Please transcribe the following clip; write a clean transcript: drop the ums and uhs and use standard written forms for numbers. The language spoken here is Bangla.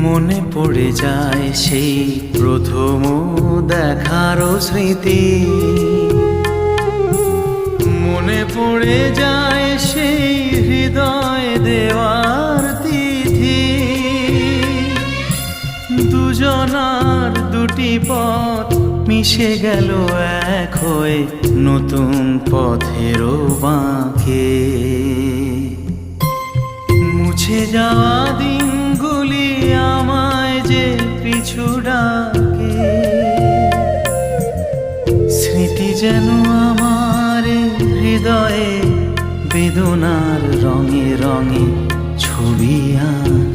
মনে পড়ে যায় সেই প্রথম দেখারও স্মৃতি, মনে পড়ে যায় সেই হৃদয় দেওয়ার তিথি। দুজনার দুটি পথ মিশে গেল এক হয়ে নতুন পথেরও বাঁকে। মুছে যাওয়া দিনগুলি আমায় যে পিছু ডাকে, স্মৃতি যেন আমার হৃদয়ে বেদনার রঙে রঙে ছবি আঁকে।